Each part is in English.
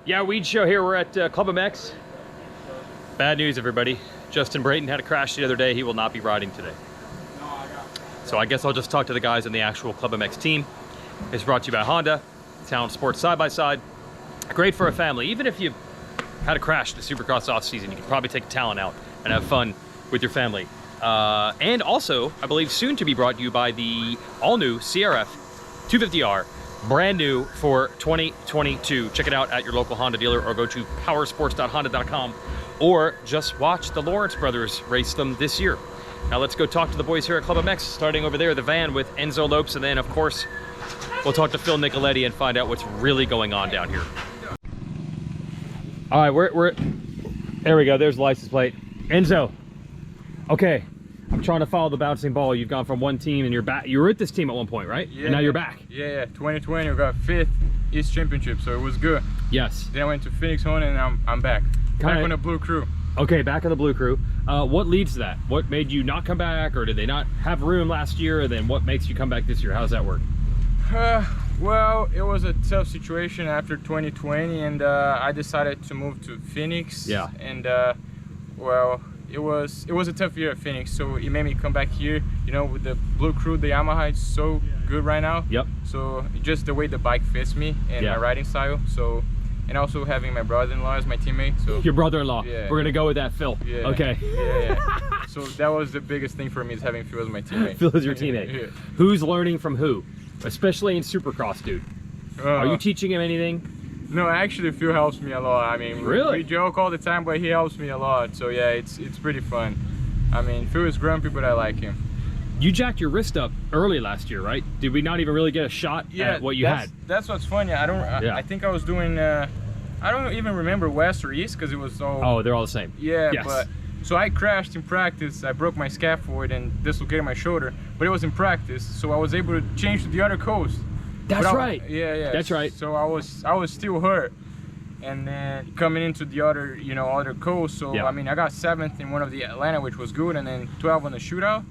Yeah, Weege Show here. We're at ClubMX. Bad news, everybody. Justin Brayton had a crash the other day. He will not be riding today. So I guess I'll just talk to the guys on the actual ClubMX team. It's brought to you by Honda, Town Sports Side-by-Side. Great for a family. Even if you had a crash the Supercross off-season, you could probably take a talent out and have fun with your family. And also, I believe soon to be brought to you by the all-new CRF 250R. Brand new for 2022. Check it out at your local Honda dealer or go to powersports.honda.com or just watch the Lawrence brothers race them this year. Now let's go talk to the boys here at ClubMX, starting over there, the van with Enzo Lopes, and then of course, we'll talk to Phil Nicoletti and find out what's really going on down here. All right, we're there we go, there's the license plate. Enzo, okay. I'm trying to follow the bouncing ball. You've gone from one team and you're back. You were at this team at one point, right? Yeah. And now you're back. Yeah, 2020 we got 5th East Championship, so it was good. Yes. Then I went to Phoenix Honda and I'm back. Back on the blue crew. Okay, back on the blue crew. What leads to that? What made you not come back, or did they not have room last year? And then what makes you come back this year? How does that work? Well, it was a tough situation after 2020, and I decided to move to Phoenix. Yeah. And well, it was a tough year at Phoenix, so it made me come back here. You know, with the blue crew, the Yamaha is so good right now. Yep. So just the way the bike fits me and my riding style. So, and also having my brother-in-law as my teammate. So your brother-in-law. Yeah. We're gonna go with that, Phil. Yeah. Okay. Yeah. So that was the biggest thing for me, is having Phil as my teammate. Phil is your teammate. Yeah. Who's learning from who? Especially in Supercross, dude. Are you teaching him anything? No, actually Phil helps me a lot. I mean, really? We joke all the time, but he helps me a lot. So yeah, it's pretty fun. I mean, Phil is grumpy, but I like him. You jacked your wrist up early last year, right? Did we not even really get a shot at what you had? That's what's funny. I think I was doing, I don't even remember West or East, because it was all... Oh, they're all the same. Yeah, yes. But so I crashed in practice. I broke my scaphoid and dislocated my shoulder, but it was in practice, so I was able to change to the other coast. That's right. Yeah. That's right. So I was still hurt, and then coming into the other, other coast. So I mean, I got 7th in one of the Atlanta, which was good, and then 12 on the shootout.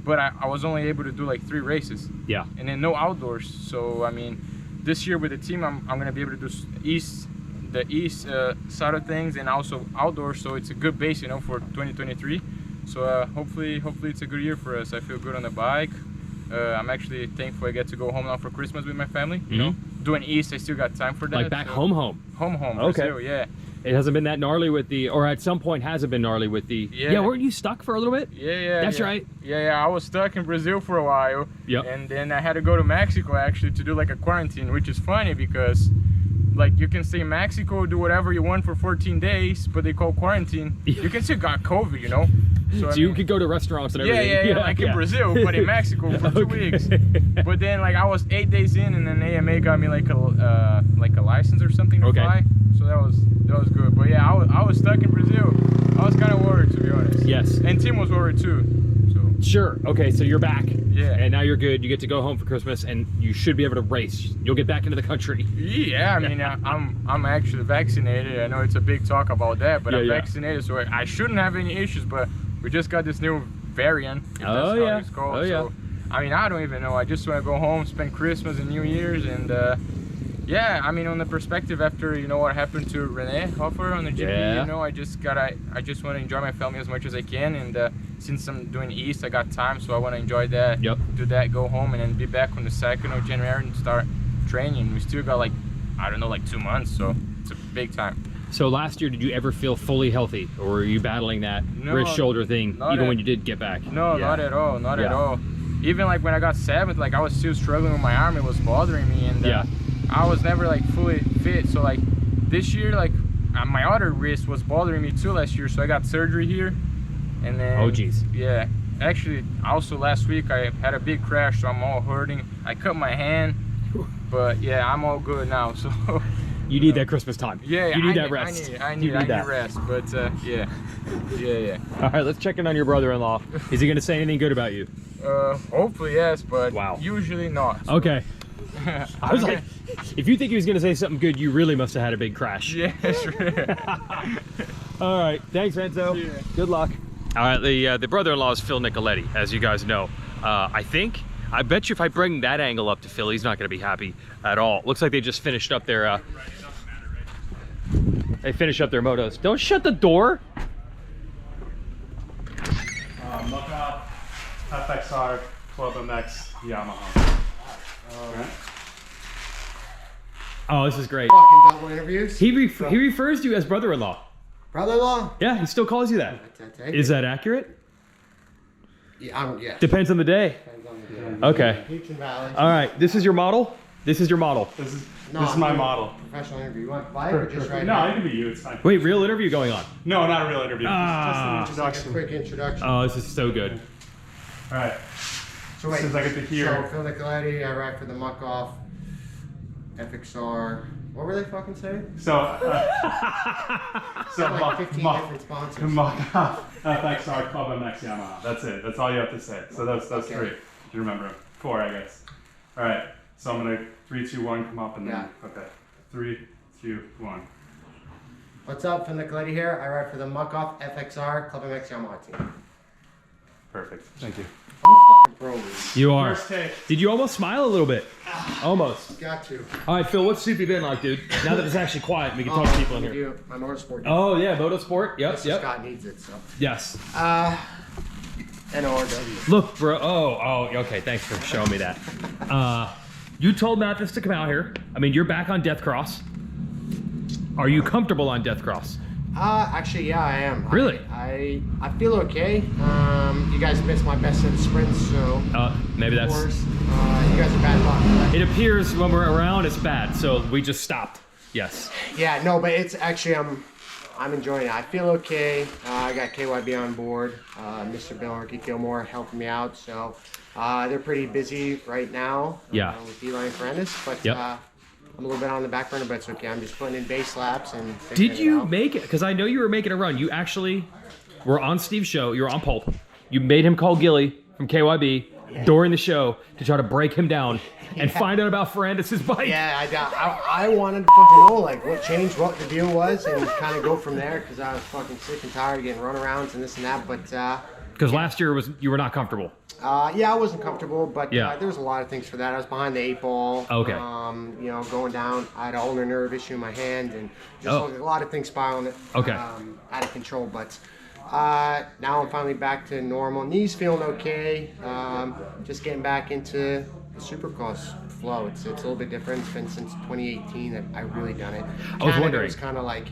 But I was only able to do like 3 races. Yeah. And then no outdoors. So I mean, this year with the team, I'm gonna be able to do the east side of things, and also outdoors. So it's a good base, for 2023. So hopefully it's a good year for us. I feel good on the bike. I'm actually thankful I get to go home now for Christmas with my family. You know, doing East, I still got time for that. Like back home. Home. Okay. Brazil, yeah. It hasn't been that gnarly with the, or at some point hasn't been gnarly with the. Yeah. Weren't you stuck for a little bit? Yeah. That's right. Yeah. I was stuck in Brazil for a while. Yep. And then I had to go to Mexico actually to do like a quarantine, which is funny because, like, you can stay in Mexico, do whatever you want for 14 days, but they call quarantine. You can still got COVID, So you could go to restaurants and everything. Yeah, like in Brazil, but in Mexico for 2 weeks. But then, like, I was 8 days in, and then AMA got me like a license or something to fly. So that was good. But yeah, I was stuck in Brazil. I was kind of worried, to be honest. Yes. And Tim was worried too. So. Sure. Okay, so you're back. Yeah. And now you're good. You get to go home for Christmas, and you should be able to race. You'll get back into the country. Yeah, I mean, I'm actually vaccinated. I know it's a big talk about that, but I'm vaccinated, so I shouldn't have any issues. But we just got this new variant. If that's how it's called. So, I mean, I don't even know. I just want to go home, spend Christmas and New Year's, and yeah. I mean, on the perspective after what happened to Renee Hoffer on the GP, I just want to enjoy my family as much as I can, and since I'm doing East, I got time, so I want to enjoy that. Do that, go home, and then be back on the 2nd of January and start training. We still got like 2 months, so it's a big time. So last year, did you ever feel fully healthy, or were you battling that wrist shoulder thing even when you did get back? No, not at all, not at all. Even like when I got 7th, like I was still struggling with my arm. It was bothering me, and I was never like fully fit. So like this year, like my other wrist was bothering me too last year, so I got surgery here, and then actually also last week I had a big crash, so I'm all hurting. I cut my hand, but yeah, I'm all good now. So you need that Christmas time. Yeah, you need that rest. I need rest, but yeah. All right, let's check in on your brother-in-law. Is he gonna say anything good about you? Hopefully yes, but usually not. So. Okay. I was like, if you think he was gonna say something good, you really must have had a big crash. Yeah, sure. All right, thanks, Enzo. Yeah. Good luck. All right, the brother-in-law is Phil Nicoletti, as you guys know. I bet you if I bring that angle up to Phil, he's not gonna be happy at all. Looks like they just finished up their they finish up their motos. Don't shut the door. Muc-Off FXR ClubMX Yamaha. Right. Oh, this is great. Fucking double interviews. He refers to you as brother-in-law. Brother-in-law? Yeah, he still calls you that. Is that accurate? Yeah, yeah. Depends on the day. Depends on the day. Okay. Peaks and valleys. All right, this is your model? This is your model. This is my model. Professional interview. You want bike or just right No, now? it can be you. It's fine. Wait, real interview going on? No, not a real interview. Ah. Just an introduction. Quick introduction. Oh, this is so good. All right. So wait, Since I get to hear. So Phil Nicoletti, I ride for the Muc-Off FXR. What were they fucking saying? So Like 15 different sponsors. Muc-Off FXR ClubMX Yamaha. That's it. That's all you have to say. So that's Okay. 3. If you remember. 4, I guess. All right. So I'm gonna 3, 2, 1. Come up and then. Yeah. Okay. 3, 2, 1. What's up, Phil Nicoletti here. I ride for the Muc-Off FXR ClubMX Yamaha team. Perfect. Thank you. I'm a fucking pro, Weege. You are. First take. Did you almost smile a little bit? Almost. Got to. All right, Phil, what's Soupy been like, dude? Now that it's actually quiet, we can talk to people in I'm gonna here. do my motorsport. Oh, yeah, motorsport. Yep, Mr. yep. Scott needs it, so. Yes. NORW. Look, bro. Oh, okay. Thanks for showing me that. You told Matthes to come out here. I mean, you're back on Death Cross. Are you comfortable on Death Cross? Actually, yeah, I am. Really? I feel okay. You guys missed my best set of sprints, so. Maybe Of that's. course, you guys are bad luck. It appears when we're around, it's bad. So we just stopped. Yes. Yeah, no, but it's actually I'm enjoying it. I feel okay. I got KYB on board. Mr. Bill and Ricky Gilmore helping me out, so they're pretty busy right now. Yeah. With Eli and Ferrandis, but Yep. I'm a little bit on the back burner, but it's okay. I'm just putting in base laps and. Did you make it? Because I know you were making a run. You actually were on Steve's show. You were on Pulp. You made him call Gilly from KYB during the show to try to break him down and find out about Ferrandis' bike. Yeah, I wanted to fucking know like what changed, what the deal was, and kind of go from there because I was fucking sick and tired of getting runarounds and this and that. But Because last year you were not comfortable. yeah, I wasn't comfortable, but Yeah. there was a lot of things for that. I was behind the 8-ball. Okay. You know, going down. I had an ulnar nerve issue in my hand, and just Oh. a lot of things spiraling Okay. out of control. But now I'm finally back to normal. Knees feeling okay. Just getting back into the Supercross flow. It's a little bit different. It's been since 2018 that I've really done it. wondering. Canada was kind of like,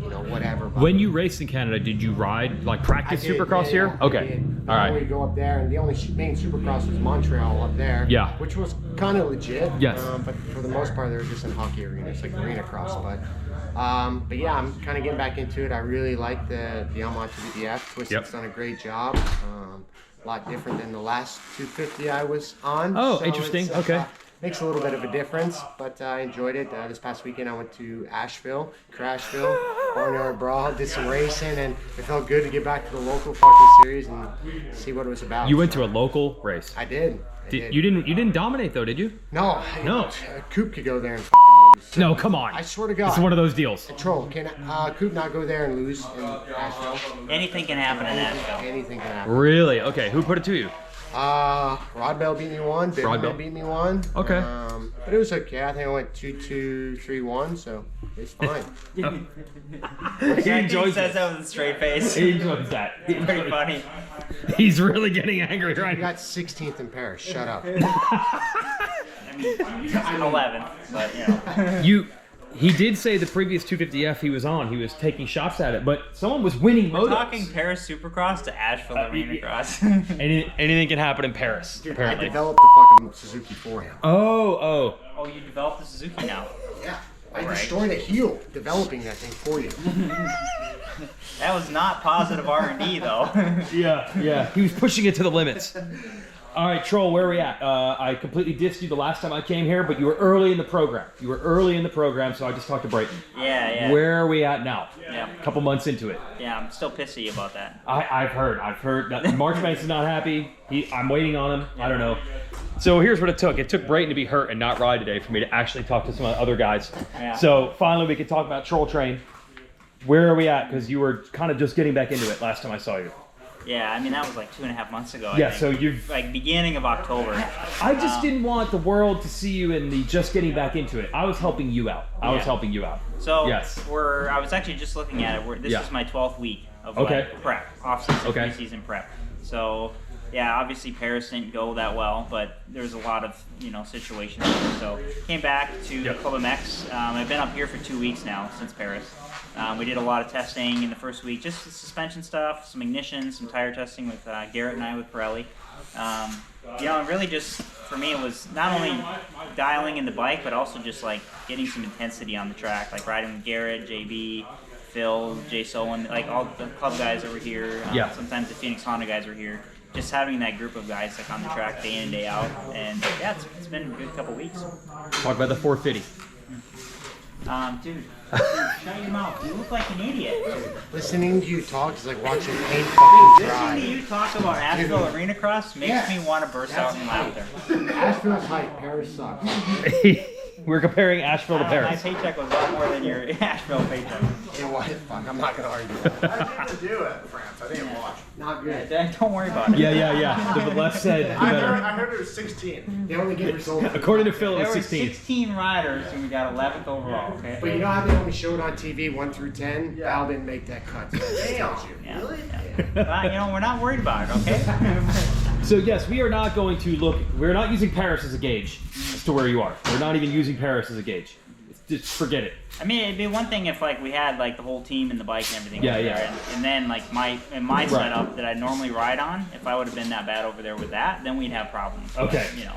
you know, whatever. But When you raced in Canada, did you ride, like practice I did, Supercross yeah, here? yeah, I Okay. did. All We right. go up there, and the only main Supercross was Montreal up there. Yeah. Which was kind of legit. Yes. But for the most part, they were just in hockey arenas, like arena cross. But yeah, I'm kind of getting back into it. I really like the Yamaha 250F. Twisted's done a great job. A lot different than the last 250 I was on. Oh, So interesting. it's, Okay. Makes a little bit of a difference, but I enjoyed it. This past weekend I went to Asheville, Crashville, Barnyard Brawl, did some racing, and it felt good to get back to the local fucking series and see what it was about. You went to a local race. I did. You didn't dominate though, did you? No. No. Coop could go there and fucking lose. No, come on. I swear to God. It's one of those deals. Troll, can Coop not go there and lose in Asheville? Anything can happen in Asheville. Anything can happen. Really? Okay. Who put it to you? Rod Bell beat me one. Big Rod Man Bell. beat me one. Okay. But it was okay. I think I went 2-2, 3-1, so it's fine. He He enjoys says it. that with a straight face. He enjoys that. It's pretty funny. He's really getting angry right You now. got 16th in Paris. Shut up. 11th, but you know. He did say the previous 250F he was on, he was taking shots at it, but someone was winning motos. Talking Paris Supercross to Asheville Arena Cross. Anything can happen in Paris, I apparently. developed the fucking Suzuki for him. Oh. Oh, you developed the Suzuki now. Yeah. I destroyed a heel developing that thing for you. That was not positive R&D though. Yeah. He was pushing it to the limits. All right, Troll, where are we at? I completely dissed you the last time I came here, but you were early in the program. So I just talked to Brayton. Yeah. Where are we at now? Yeah. A couple months into it. Yeah, I'm still pissy about that. I've heard that Marchbanks is not happy. I'm waiting on him. I don't know. So here's what it took. It took Brayton to be hurt and not ride today for me to actually talk to some other guys. Yeah. So finally we could talk about Troll Train. Where are we at? Because you were kind of just getting back into it last time I saw you. Yeah, I mean, that was like 2.5 months ago. I Yeah, think. so you've... Like, beginning of October. I just didn't want the world to see you in the just getting back into it. I was helping you out. I was helping you out. So, yes. I was actually just looking at it. This is my 12th week of like, prep, off-season, pre-season prep. So, yeah, obviously Paris didn't go that well, but there's a lot of, situations. So, came back to ClubMX. I've been up here for 2 weeks now since Paris. We did a lot of testing in the first week, just suspension stuff, some ignition, some tire testing with Garrett and I with Pirelli. Really just, for me, it was not only dialing in the bike, but also just like getting some intensity on the track, like riding with Garrett, JB, Phil, Jace Owen, like all the club guys over here. Sometimes the Phoenix Honda guys are here. Just having that group of guys like on the track day in and day out, and yeah, it's been a good couple weeks. Talk about the 450. Dude, shut your mouth. You look like an idiot. Listening to you talk is like watching paint fucking dry. Listening to you talk about Asheville Arena Cross makes me want to burst out in laughter. Asheville's hype, Paris sucks. We're comparing Asheville to Paris. My paycheck was a lot more than your Asheville paycheck. You know what? Fuck, I'm not gonna argue that. I didn't do it in France. I didn't watch. Not good. Don't worry about it. Yeah. The less said, the better. I heard it was 16. They only get results. According to Phil, it There was were 16. 16 riders and we got 11th overall. Okay. But you know how they only showed on TV 1 through 10? Yeah. Al didn't make that cut. So Damn. Yeah. Really? Well, we're not worried about it. Okay. So yes, we are not going to look. We're not using Paris as a gauge as to where you are. We're not even using Paris as a gauge. Just forget it. I mean, it'd be one thing if like we had like the whole team and the bike and everything. Yeah, over yeah. there. And then like my setup that I normally ride on, if I would have been that bad over there with that, then we'd have problems. Okay. But, yeah.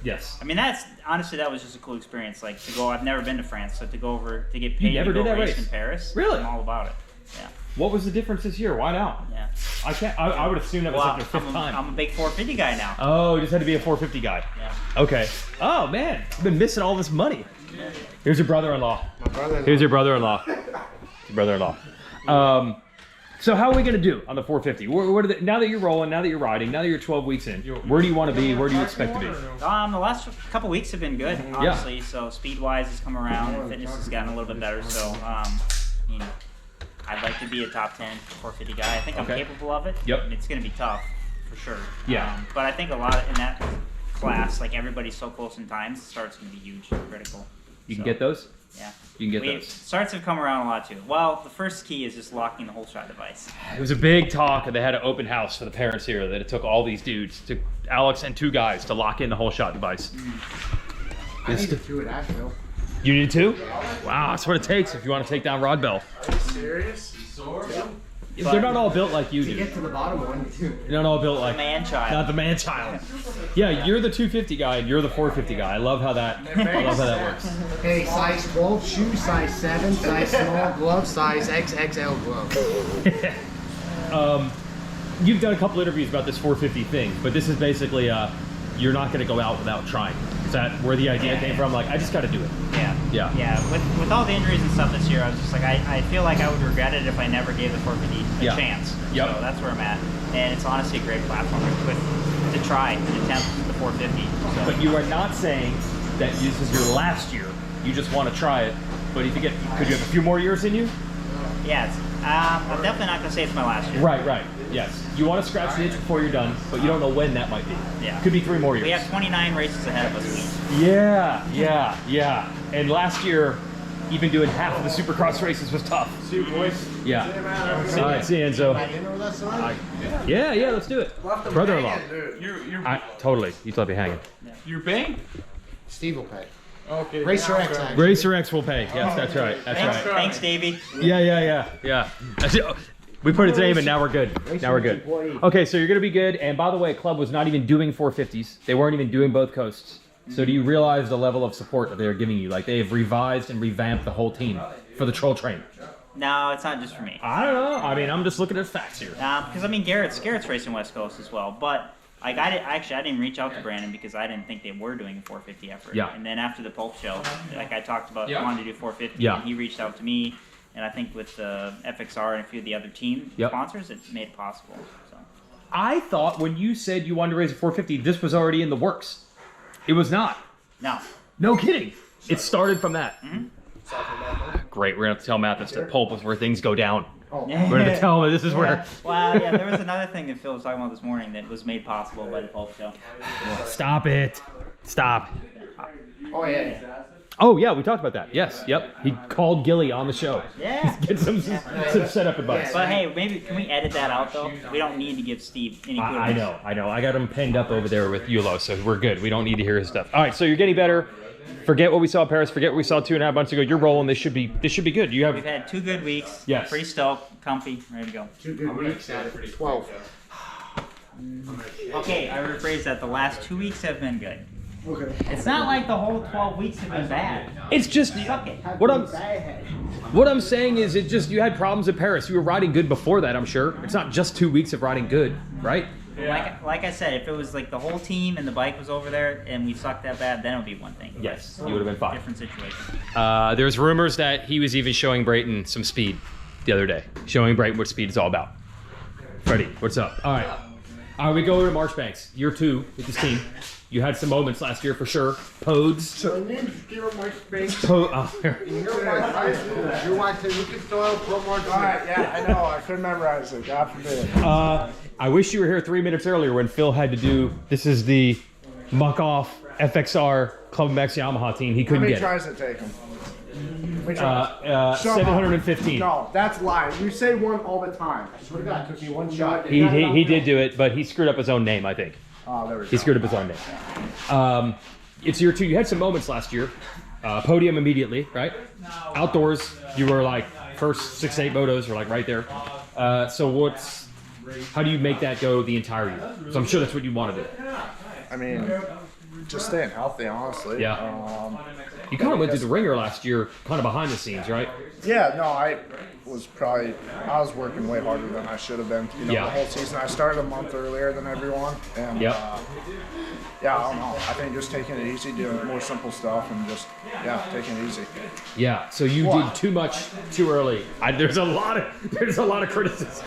Yes. I mean, that was just a cool experience. Like to go, I've never been to France, so to go over to get paid You never to go did that race race? in Paris. Really? I'm all about it. Yeah. What was the difference this year? Why now? Yeah. I would assume that was like their fifth time. I'm a big 450 guy now. Oh, you just had to be a 450 guy. Yeah. Okay. Oh man, you've been missing all this money. Here's your brother-in-law. My brother-in-law. Here's your brother-in-law. Your brother-in-law. So how are we gonna do on the 450? Now that you're rolling, now that you're riding, now that you're 12 weeks in, where do you want to be? Where do you expect to be? The last couple weeks have been good, honestly. So speed-wise has come around, fitness has gotten a little bit better. So I'd like to be a top 10 450 guy. I think I'm capable of it. Yep. It's gonna be tough, for sure. Yeah. But I think a lot in that class, like everybody's so close in times, the start's gonna be huge, critical. You can get those? Yeah. You can get those. Starts have come around a lot too. Well, the first key is just locking the whole shot device. It was a big talk, and they had an open house for the parents here. That it took all these dudes, took Alex and 2 guys, to lock in the whole shot device. I needed 2 at Asheville. You need 2? Wow, that's what it takes if you want to take down Rod Bell. Are you serious? They're not all built like you To do. get to the bottom one, too. They're not all built like Man-child. Not the man-child. Yeah, you're the 250 guy, and you're the 450 guy. I love how that works. Hey, size 12 shoe, size 7, size small glove, size XXL glove. You've done a couple interviews about this 450 thing, but this is basically you're not going to go out without trying. Is that where the idea came from? Like, I just got to do it. Yeah. With all the injuries and stuff this year, I was just like, I feel like I would regret it if I never gave the 450 a chance. Yep. So that's where I'm at, and it's honestly a great platform to try and attempt the 450. So. But you are not saying that this is your last year. You just want to try it. But if you could you have a few more years in you? Yeah, I'm definitely not gonna say it's my last year. Right. Yes. You want to scratch the itch before you're done, but you don't know when that might be. Yeah. Could be 3 more years. We have 29 races ahead of us. Yeah. And last year, even doing half of the Supercross races was tough. See you, boys. Yeah. See All right, see you, Enzo. Dinner with us tonight? Yeah, let's do it. Brother-in-law. You're Totally. You left me hanging. you're paying? Steve will pay. Okay. Racer X, actually. Racer X will pay. Yes, that's right. Thanks, Davey. Yeah. That's it. We put his name in, now we're good. Okay, so you're going to be good. And by the way, Club was not even doing 450s. They weren't even doing both coasts. So do you realize the level of support that they're giving you? Like, they've revised and revamped the whole team for the Troll Train. No, it's not just for me. I don't know. I mean, I'm just looking at facts here. Because I mean, Garrett's racing West Coast as well, but like I didn't reach out to Brandon because I didn't think they were doing a 450 effort. Yeah. And then after the Pulp Show, like I talked about, wanting to do 450, Yeah. and he reached out to me, and I think with the FXR and a few of the other team sponsors, it made it possible. So. I thought when you said you wanted to raise a 450, this was already in the works. It was not. No. No kidding. It started from that. Mm-hmm. Great. We're going to have to tell Matthes that Pulp is where things go down. Oh. We're gonna tell him this is where. Wow, yeah, there was another thing that Phil was talking about this morning that was made possible by the Pulp Show. Stop it. Stop. Oh yeah. Oh yeah, we talked about that. Yes, yep. He called Gilly on the show. Yeah. Get some setup advice. But hey, maybe can we edit that out though? We don't need to give Steve any kudos. I know. I got him penned up over there with Yulo, so we're good. We don't need to hear his stuff. All right, so you're getting better. Forget what we saw in Paris. Forget what we saw 2.5 months ago. You're rolling. This should be good. You have. We've had 2 good weeks. Yes. Pretty stoked, comfy, ready to go. 2 good weeks out of 12. Okay, I rephrase that. The last 2 weeks have been good. Okay. It's not like the whole 12 weeks have been bad. It's just Suck it. what I'm saying is it just you had problems in Paris. You were riding good before that, I'm sure. It's not just 2 weeks of riding good, right? Like I said, if it was like the whole team and the bike was over there and we sucked that bad, then it would be one thing. Yes, you would have been fine. Different situation. There's rumors that he was even showing Brayton some speed the other day, showing Brayton what speed is all about. Freddie, what's up? All right, we go over to Marchbanks, year 2 with this team. You had some moments last year for sure. Podes. My name's Garrett Marchbanks. You want to look at soil, pro more. Alright, yeah, I know. I couldn't memorize it. God forbid. I wish you were here 3 minutes earlier when Phil had to do. This is the Muc-Off FXR ClubMX Yamaha team. He couldn't How many get tries did it take him? 715. No, that's lying. You say one all the time. I swear to God, it took me 1 shot. He did do it, but he screwed up his own name, I think. Oh, there we go. He screwed up his own name. It's year 2. You had some moments last year. Podium immediately, right? Outdoors, you were like first 6-8 motos were like right there. So how do you make that go the entire year? So I'm sure that's what you want to do. I mean, just staying healthy, honestly. Yeah. You kind of went through the ringer last year, kind of behind the scenes, right? Yeah, no, I was working way harder than I should have been. You know, Yeah. the whole season. I started a month earlier than everyone, and Yep. yeah, I don't know. I think just taking it easy, doing more simple stuff, and just taking it easy. Yeah. So you did too much too early. There's a lot of criticism.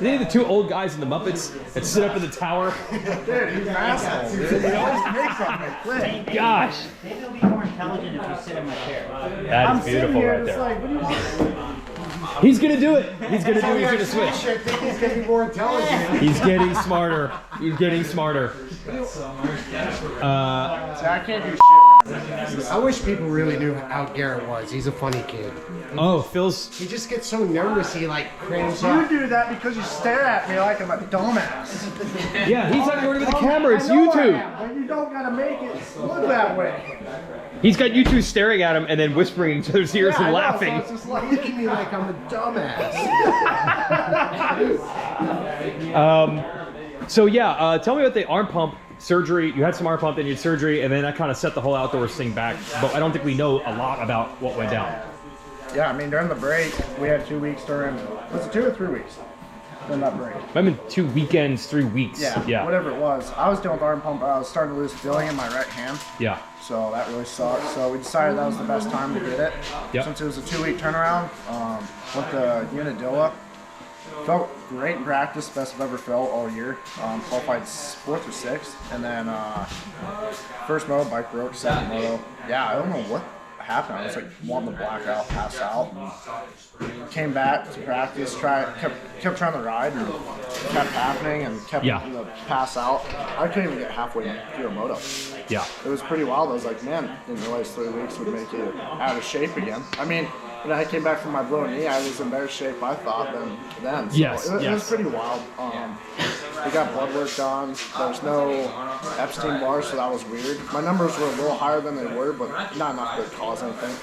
They the 2 old guys in the Muppets that sit up in the tower. Dude, he's an asshole. Dude. He always makes something quick. Gosh. Maybe it'll be more intelligent if you sit in my chair. That is beautiful right there. Like, what do you want? He's gonna do it. He's gonna do it. He's gonna switch. I think he's getting more intelligent. He's getting smarter. He's getting smarter. I can't do shit. I wish people really knew how Garrett was. He's a funny kid. Oh, Phil's. He just gets so nervous, he like cramps You up. do that because you stare at me like I'm a dumbass. Yeah, he's not going to the camera. It's you two. But you don't gotta make it look that way. He's got you two staring at him and then whispering in each other's ears and laughing. So it's just like, Look at me like I'm a dumbass. So yeah, tell me about the arm pump surgery. You had some arm pump, then you had surgery, and then that kind of set the whole outdoors thing back. But I don't think we know a lot about what went down. yeah, I mean during the break we had 2 weeks during. Was it 2 or 3 weeks? During that break. I've been 2 weekends, 3 weeks. Yeah. Whatever it was. I was dealing with arm pump. I was starting to lose feeling in my right hand. Yeah. So that really sucked. So we decided that was the best time to get it. Yep. Since it was a 2-week turnaround, went to Unadilla. Felt great in practice, best I've ever felt all year. Qualified 4th or 6th, and then first moto bike broke, second moto. Yeah, I don't know what happened. I was like wanting to black out, pass out. And came back to practice, kept trying to ride, and it kept happening, and kept pass out. I couldn't even get halfway through a moto. Yeah. It was pretty wild. I was like, man, didn't realize 3 weeks would make you out of shape again. I mean, when I came back from my blown knee, I was in better shape, I thought, than then. So it was pretty wild. We got blood work done. There's no Epstein bars, so that was weird. My numbers were a little higher than they were, but not enough to cause anything.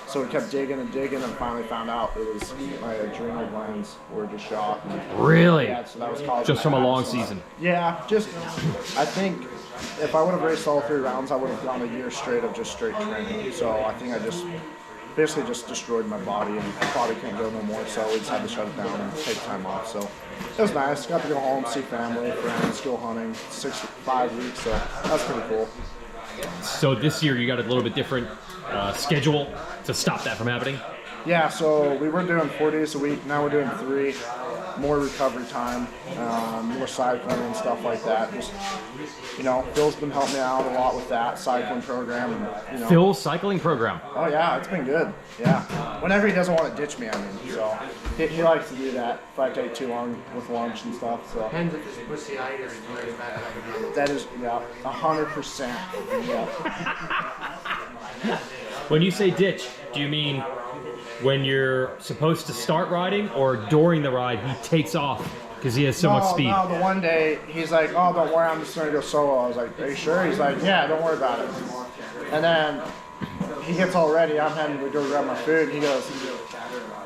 So we kept digging and finally found out it was my adrenal glands were just shot. Really? Yeah, so that was causing Just from a my long abscess. season. Yeah, I think if I would have raced all 3 rounds, I would have gone a year straight of just straight training. So I think I basically just destroyed my body and body can't go no more, so we just had to shut it down and take time off. So it was nice. Got to go home, see family, friends, go hunting, 5 weeks, so that's pretty cool. So this year you got a little bit different schedule to stop that from happening? Yeah, so we were doing 4 days a week, now we're doing 3. More recovery time, more cycling and stuff like that. Just, Phil's been helping me out a lot with that cycling program. And, Phil's cycling program? Oh yeah, it's been good. Yeah. Whenever he doesn't want to ditch me, so. He likes to do that if I take too long with lunch and stuff. So Depends if it's pussy eye or very bad. that is, yeah, 100%. Yeah. When you say ditch, do you mean when you're supposed to start riding or during the ride he takes off because he has so much speed? No, the one day he's like, oh, don't worry, I'm just going to go solo. I was like, are you sure? He's like, yeah, don't worry about it. And then he gets all ready. I'm having to go grab my food. He goes,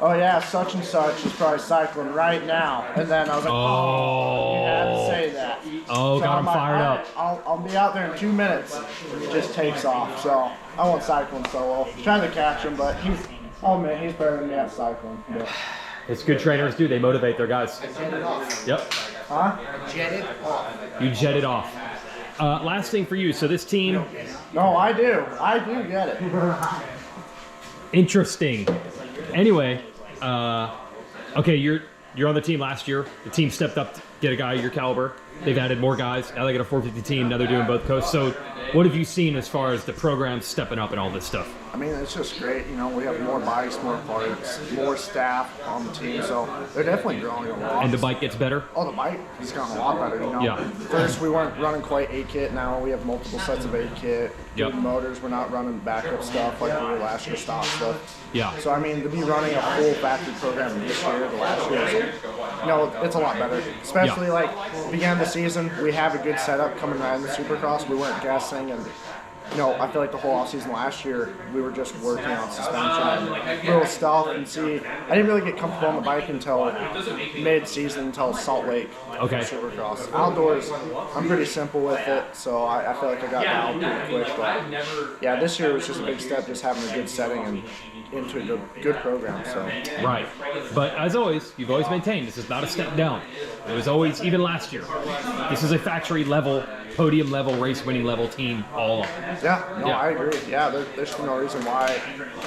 oh yeah, such and such is probably cycling right now. And then I was like, oh, you had to say that. Oh, so got him I'm like, fired all up. right, I'll be out there in 2 minutes. And he just takes off. So I won't cycling solo. Trying to catch him, but he's better than me at cycling. But. It's good trainers do. They motivate their guys. Yep. Huh? Jet it off. You jet it off. Last thing for you. So this team. No, I do. I do get it. Interesting. Anyway, okay, you're on the team last year. The team stepped up to get a guy your caliber. They've added more guys. Now they got a 450 team. Now they're doing both coasts. So what have you seen as far as the program stepping up and all this stuff? I mean, it's just great. You know, we have more bikes, more parts, more staff on the team. So they're definitely growing a lot. And the bike gets better? Oh, the bike has gotten a lot better, you know. Yeah. First, we weren't running quite 8-kit. Now we have multiple sets of 8-kit. Yep. Good motors. We're not running backup stuff like we were last year, stock stuff. Yeah. So, I mean, to be running a full factory program this year, the last year, you know, it's a lot better. Especially, like, began the season, we have a good setup coming out in the Supercross. We weren't guessing, and, you know, I feel like the whole offseason last year, we were just working on suspension and little stuff. And see, I didn't really get comfortable on the bike until mid-season, until Salt Lake. Okay. Supercross. Outdoors, I'm pretty simple with it, so I feel like I got down pretty quick. But yeah, this year was just a big step, just having a good setting and into a good program. So. Right. But as always, you've always maintained this is not a step down. It was always, even last year, this is a factory level, podium level, race winning level team all on. Yeah, no, I agree. Yeah, there's no reason why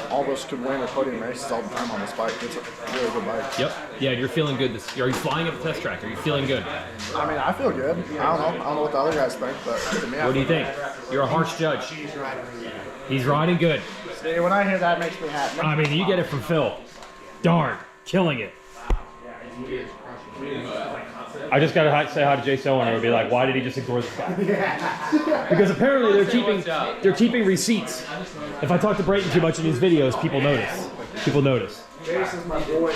all of us could win a podium races all the time on this bike. It's a really good bike. Yep. Yeah, you're feeling good. Are you flying at the test track? Are you feeling good? I mean, I feel good. I don't know what the other guys think, but to me, what do you think? You're a harsh judge. He's riding good. See, when I hear that, it makes me happy. I mean, you get it from Phil. Darn, killing it. I just gotta say hi to Jace Owen and it'll be like, why did he just ignore this guy? Because apparently they're keeping receipts. If I talk to Brayton too much in these videos, people notice. People notice. Jace is my boy.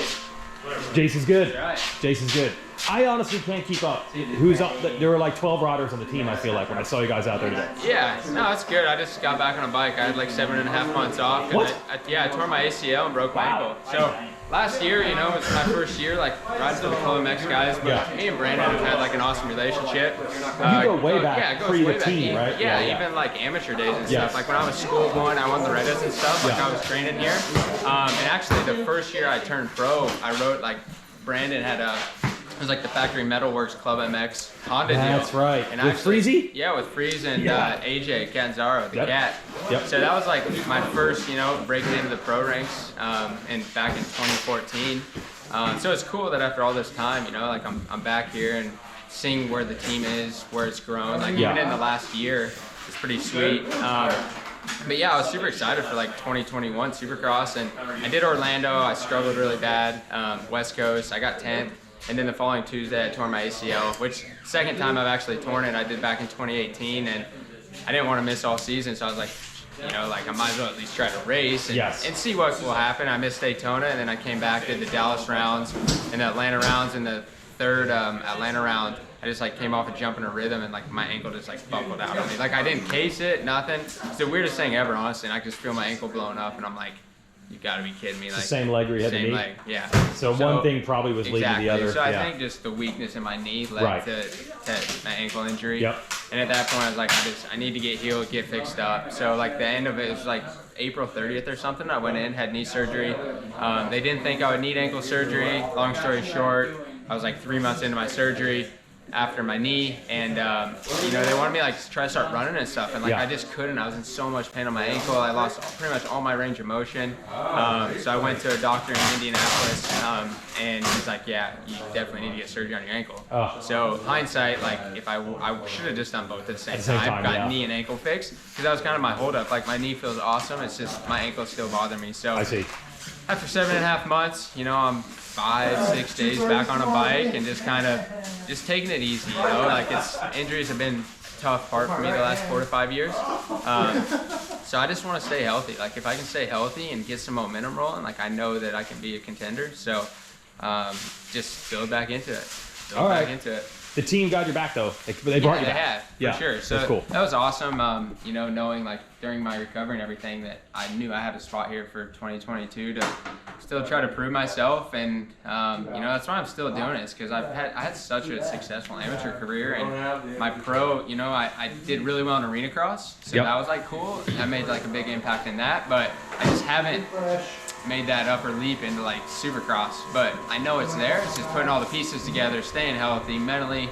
Jace is good. Jace is good. I honestly can't keep up. Who's up? There were like 12 riders on the team, I feel like, when I saw you guys out there today. Yeah, no, it's good. I just got back on a bike. I had like 7.5 months off. And What? I tore my ACL and broke my ankle. So last year, you know, it was my first year like riding for the ClubMX guys. But me and Brandon have had like an awesome relationship. You go way back, yeah, it goes pre way the back. team, right? Yeah, even like amateur days and Yes. stuff. Like when I was schoolboy, I won the Reddits and stuff. Like I was training here. And actually, the first year I turned pro, I wrote like Brandon had it was like the Factory Metalworks ClubMX Honda deal. That's right. And With Freezy? Yeah, with Freeze and AJ Canzaro, the Yep. cat. Yep. So that was like my first, you know, breaking into the pro ranks and back in 2014. So it's cool that after all this time, you know, like I'm back here and seeing where the team is, where it's grown. Like even in the last year, it's pretty sweet. But yeah, I was super excited for like 2021 Supercross, and I did Orlando. I struggled really bad. West Coast, I got 10th. And then the following Tuesday, I tore my ACL, which second time I've actually torn it. I did back in 2018, and I didn't want to miss all season, so I was like, you know, like I might as well at least try to race and see what will happen. I missed Daytona, and then I came back, did the Dallas rounds and the Atlanta rounds. In the third Atlanta round, I just like came off a jump in a rhythm, and like my ankle just like buckled out on me. Like I didn't case it, nothing. It's the weirdest thing ever, honestly. And I just feel my ankle blowing up, and I'm like, you gotta be kidding me. Like the same leg where you had the knee? Same leg, yeah. So one thing probably was leading to the other. So I think just the weakness in my knee led to my ankle injury. Yep. And at that point I was like, I need to get healed, get fixed up. So like the end of it was like April 30th or something. I went in, had knee surgery. They didn't think I would need ankle surgery. Long story short, I was like 3 months into my surgery after my knee, and you know, they wanted me like to try to start running and stuff, and like I just couldn't. I was in so much pain on my ankle. I lost pretty much all my range of motion. So I went to a doctor in Indianapolis, and he's like, yeah, you definitely need to get surgery on your ankle. So hindsight, like if I should have just done both at the same time, got knee and ankle fixed, because that was kind of my holdup. Like my knee feels awesome, it's just my ankle's still bothering me. So I see. after 7.5 months, you know, I'm 5-6 days back on a bike and just kind of taking it easy, you know, like injuries have been a tough part for me the last 4 to 5 years. So I just want to stay healthy. Like if I can stay healthy and get some momentum rolling, like I know that I can be a contender. So just build back into it. Build back into it. The team got your back though. They brought you back. They have, for sure. So that's cool. That was awesome. You know, knowing like during my recovery and everything that I knew I had a spot here for 2022 to still try to prove myself, and you know, that's why I'm still doing it, is because I had such a successful amateur career, and my pro, you know, I did really well in arena cross, so that was like cool. I made like a big impact in that, but I just haven't made that upper leap into like Supercross, but I know it's there. It's just putting all the pieces together, staying healthy, mentally,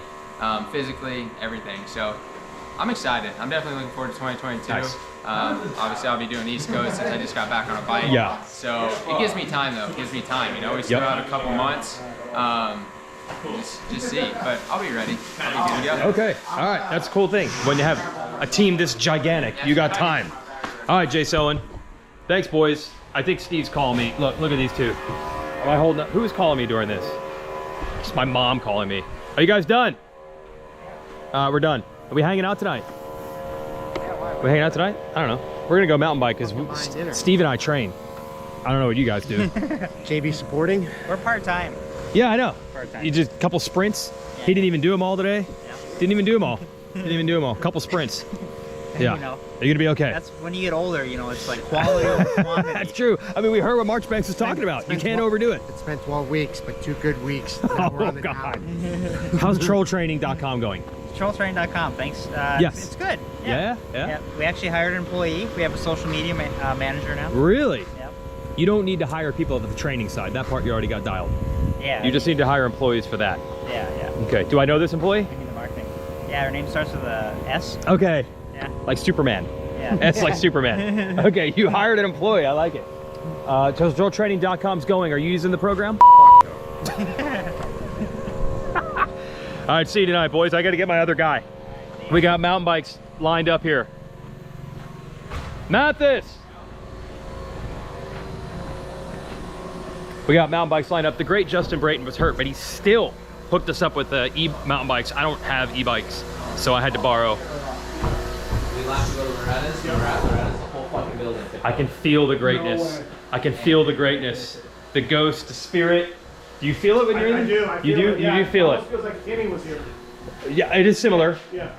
physically, everything. So I'm excited. I'm definitely looking forward to 2022. Nice. Obviously, I'll be doing East Coast since I just got back on a bike. Yeah. So it gives me time, though. It gives me time. You know, we still got a couple months. Just see. But I'll be ready. I'll be good to go. Okay. All right. That's a cool thing. When you have a team this gigantic, you got time. All right, Jace Owen. Thanks, boys. I think Steve's calling me. Look at these two. Am I holding up? Who's calling me during this? It's my mom calling me. Are you guys done? We're done. Are we hanging out tonight? We hanging out tonight? I don't know. We're gonna go mountain bike because Steve and I train. I don't know what you guys do. JB supporting? We're part-time. Yeah, I know. Part-time. You just a couple sprints. Yeah. He didn't even do them all today. Yeah. Didn't even do them all. Didn't even do them all. Couple sprints. Yeah. You know, are you gonna be okay? That's when you get older, you know, it's like quality over quantity. That's true. I mean, we heard what Marchbanks was talking about. You can't overdo it. It's been 12 weeks, but 2 good weeks. Now we're on the God. How's trolltraining.com going? Trolltraining.com, thanks. Yes. It's good. Yeah. We actually hired an employee. We have a social media manager now. Really? Yeah. You don't need to hire people at the training side. That part you already got dialed. Yeah. You just need to hire employees for that. Yeah. Okay. Do I know this employee? We need the marketing. Yeah, her name starts with a S. Okay. Yeah. Like Superman. Yeah. S like Superman. Okay, you hired an employee. I like it. So trolltraining.com's going. Are you using the program? All right, see you tonight, boys. I got to get my other guy. We got mountain bikes lined up here. Matthes! We got mountain bikes lined up. The great Justin Brayton was hurt, but he still hooked us up with e-mountain bikes. I don't have e-bikes, so I had to borrow. I can feel the greatness. I can feel the greatness. The ghost, the spirit. Do you feel it when you're in? I do. You do feel it. It feels like Kenny was here. Yeah, it is similar. Yeah.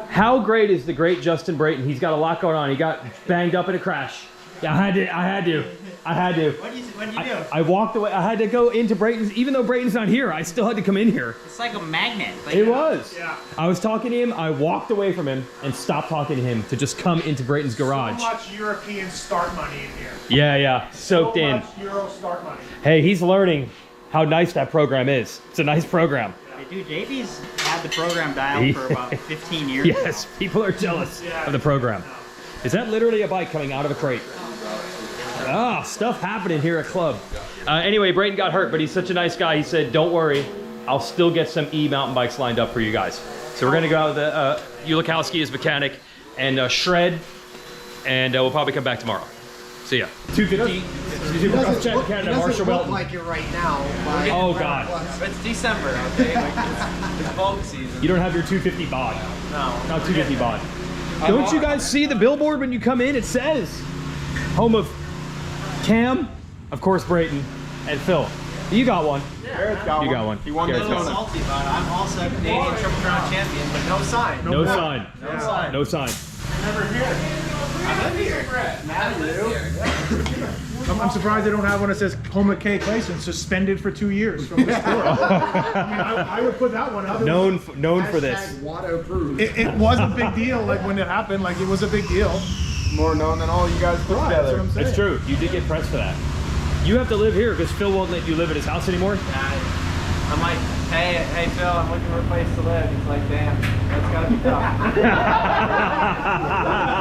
How great is the great Justin Brayton? He's got a lot going on. He got banged up in a crash. Yeah, I had to. What did you do? I walked away. I had to go into Brayton's, even though Brayton's not here, I still had to come in here. It's like a magnet. Like, it was. Yeah. I was talking to him, I walked away from him and stopped talking to him to just come into Brayton's garage. So much European start money in here. Yeah, soaked in. So much Euro start money. Hey, he's learning how nice that program is. It's a nice program. Dude, JB's had the program dialed for about 15 years. Yes, people are jealous of the program. Is that literally a bike coming out of a crate? Ah, stuff happening here at Club. Anyway, Brayton got hurt, but he's such a nice guy. He said, don't worry, I'll still get some e-mountain bikes lined up for you guys. So we're gonna go out with Ulikowski as mechanic and Shred, and we'll probably come back tomorrow. See ya. 250. Supercross champ Canada, Marshal Weltin. Like it right now. Oh God. It's December, okay? Like it's bulk season. You don't have your 250 bod. No. Not 250 bod. Don't you guys see the billboard when you come in? It says home of Cam, of course Brayton, and Phil. You got one. Garrett's got You got one. He won Garrett's Daytona. I'm salty about it. I'm also a Canadian Triple Crown champion, but no sign. No sign. No sign. No sign. Never here. I'm surprised they don't have one that says home of Clason, suspended for 2 years from the sport. I mean, I would put that one up. Known for this. It was a big deal, like when it happened, like it was a big deal. More known than all you guys put Right, together. that's what I'm saying. It's true. You did get pressed for that. You have to live here because Phil won't let you live at his house anymore. I'm like, hey Phil, I'm looking for a place to live. He's like, damn, that's gotta be tough.